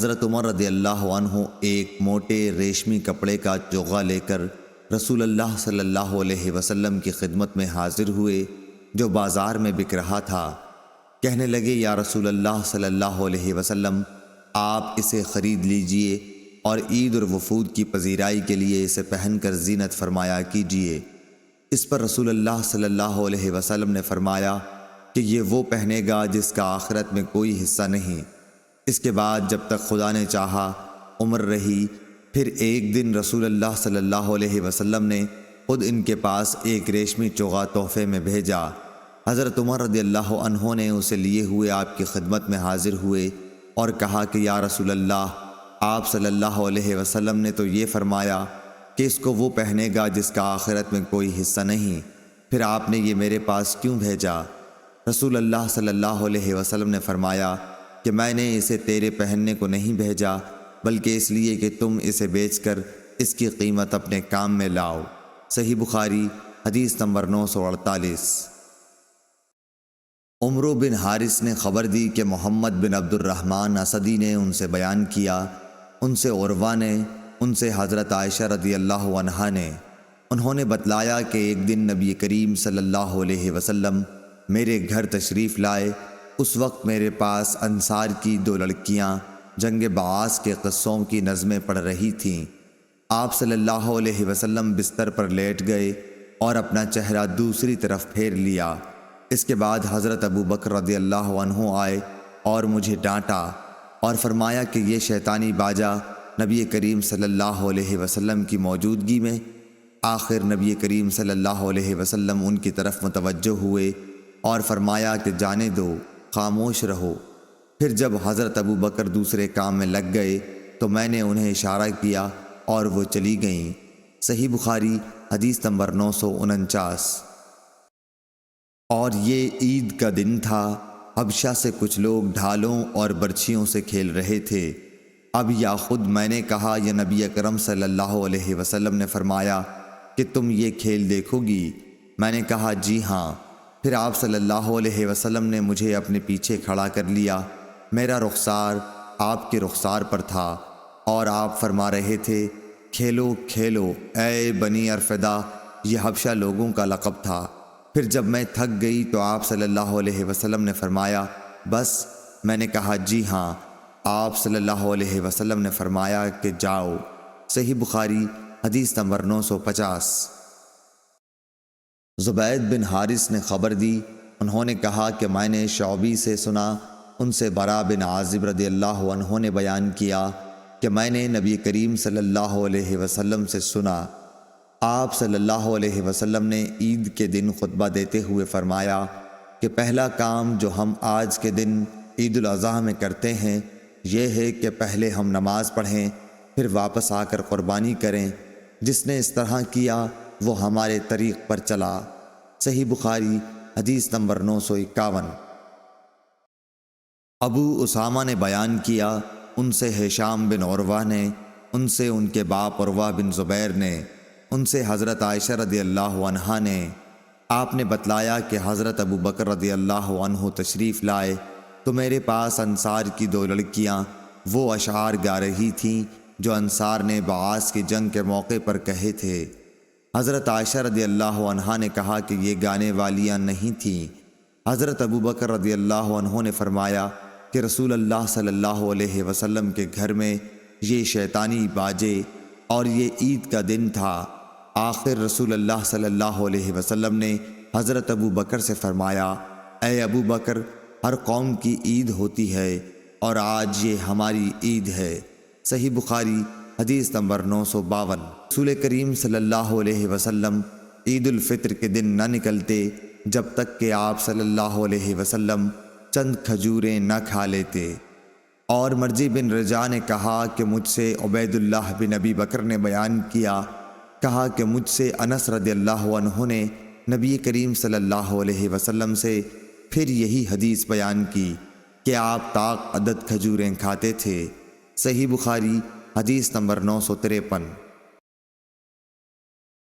حضرت عمر رضی اللہ عنہ ایک موٹے ریشمی کپڑے کا چوغا لے کر رسول اللہ صلی اللہ علیہ وسلم کی خدمت میں حاضر ہوئے جو بازار میں بک رہا تھا۔ کہنے لگے، یا رسول اللہ صلی اللہ علیہ وسلم، آپ اسے خرید لیجئے اور عید اور وفود کی پذیرائی کے لیے اسے پہن کر زینت فرمایا کیجئے۔ اس پر رسول اللہ صلی اللہ علیہ وسلم نے فرمایا کہ یہ وہ پہنے گا جس کا آخرت میں کوئی حصہ نہیں۔ اس کے بعد جب تک خدا نے چاہا عمر رہی۔ پھر ایک دن رسول اللہ صلی اللہ علیہ وسلم نے خود ان کے پاس ایک ریشمی چوغا تحفے میں بھیجا۔ حضرت عمر رضی اللہ عنہ نے اسے لیے ہوئے آپ کی خدمت میں حاضر ہوئے اور کہا کہ یا رسول اللہ، آپ صلی اللہ علیہ وسلم نے تو یہ فرمایا کہ اس کو وہ پہنے گا جس کا آخرت میں کوئی حصہ نہیں، پھر آپ نے یہ میرے پاس کیوں بھیجا؟ رسول اللہ صلی اللہ علیہ وسلم نے فرمایا کہ میں نے اسے تیرے پہننے کو نہیں بھیجا، بلکہ اس لیے کہ تم اسے بیچ کر اس کی قیمت اپنے کام میں لاؤ۔ صحیح بخاری حدیث نمبر 948۔ عمرو بن حارث نے خبر دی کہ محمد بن عبد الرحمن اسدی نے ان سے بیان کیا، ان سے عروہ نے، ان سے حضرت عائشہ رضی اللہ عنہا نے۔ انہوں نے بتلایا کہ ایک دن نبی کریم صلی اللہ علیہ وسلم میرے گھر تشریف لائے۔ اس وقت میرے پاس انصار کی 2 لڑکیاں جنگ بعاث کے قصوں کی نظمیں پڑھ رہی تھیں۔ آپ صلی اللہ علیہ وسلم بستر پر لیٹ گئے اور اپنا چہرہ دوسری طرف پھیر لیا۔ اس کے بعد حضرت ابو بکر رضی اللہ عنہ آئے اور مجھے ڈانٹا اور فرمایا کہ یہ شیطانی باجا نبی کریم صلی اللہ علیہ وسلم کی موجودگی میں۔ آخر نبی کریم صلی اللہ علیہ وسلم ان کی طرف متوجہ ہوئے اور فرمایا کہ جانے دو، خاموش رہو۔ پھر جب حضرت ابو بکر دوسرے کام میں لگ گئے تو میں نے انہیں اشارہ کیا اور وہ چلی گئیں۔ صحیح بخاری حدیث نمبر 949۔ اور یہ عید کا دن تھا۔ حبشہ سے کچھ لوگ ڈھالوں اور برچھیوں سے کھیل رہے تھے۔ اب یا خود میں نے کہا یا نبی اکرم صلی اللہ علیہ وسلم نے فرمایا کہ تم یہ کھیل دیکھو گی؟ میں نے کہا جی ہاں۔ پھر آپ صلی اللہ علیہ وسلم نے مجھے اپنے پیچھے کھڑا کر لیا۔ میرا رخسار آپ کے رخسار پر تھا اور آپ فرما رہے تھے، کھیلو کھیلو اے بنی ارفدہ۔ یہ حبشہ لوگوں کا لقب تھا۔ پھر جب میں تھک گئی تو آپ صلی اللہ علیہ وسلم نے فرمایا بس؟ میں نے کہا جی ہاں۔ آپ صلی اللہ علیہ وسلم نے فرمایا کہ جاؤ۔ صحیح بخاری حدیث نمبر 950۔ زبید بن حارث نے خبر دی، انہوں نے کہا کہ میں نے شعبی سے سنا، ان سے برا بن عازب رضی اللہ عنہ نے بیان کیا کہ میں نے نبی کریم صلی اللہ علیہ وسلم سے سنا، آپ صلی اللہ علیہ وسلم نے عید کے دن خطبہ دیتے ہوئے فرمایا کہ پہلا کام جو ہم آج کے دن عید الاضحیٰ میں کرتے ہیں یہ ہے کہ پہلے ہم نماز پڑھیں، پھر واپس آ کر قربانی کریں۔ جس نے اس طرح کیا وہ ہمارے طریق پر چلا۔ صحیح بخاری حدیث نمبر 951۔ ابو اسامہ نے بیان کیا، ان سے ہشام بن عروہ نے، ان سے ان کے باپ عروہ بن زبیر نے، ان سے حضرت عائشہ رضی اللہ عنہا نے۔ آپ نے بتلایا کہ حضرت ابو بکر رضی اللہ عنہ تشریف لائے تو میرے پاس انصار کی 2 لڑکیاں وہ اشعار گا رہی تھیں جو انصار نے بعاث کی جنگ کے موقع پر کہے تھے۔ حضرت عائشہ رضی اللہ عنہا نے کہا کہ یہ گانے والیاں نہیں تھیں۔ حضرت ابو بکر رضی اللہ عنہ نے فرمایا کہ رسول اللہ صلی اللہ علیہ وسلم کے گھر میں یہ شیطانی باجے اور یہ عید کا دن تھا۔ آخر رسول اللہ صلی اللہ علیہ وسلم نے حضرت ابو بکر سے فرمایا، اے ابو بکر، ہر قوم کی عید ہوتی ہے اور آج یہ ہماری عید ہے۔ صحیح بخاری حدیث نمبر 952۔ رسول کریم صلی اللہ علیہ وسلم عید الفطر کے دن نہ نکلتے جب تک کہ آپ صلی اللہ علیہ وسلم چند کھجوریں نہ کھا لیتے۔ اور مرجی بن رجا نے کہا کہ مجھ سے عبید اللہ بن ابی بکر نے بیان کیا، کہا کہ مجھ سے انس رضی اللہ عنہ نے نبی کریم صلی اللہ علیہ وسلم سے پھر یہی حدیث بیان کی کہ آپ طاق عدد کھجوریں کھاتے تھے۔ صحیح بخاری حدیث نمبر 953۔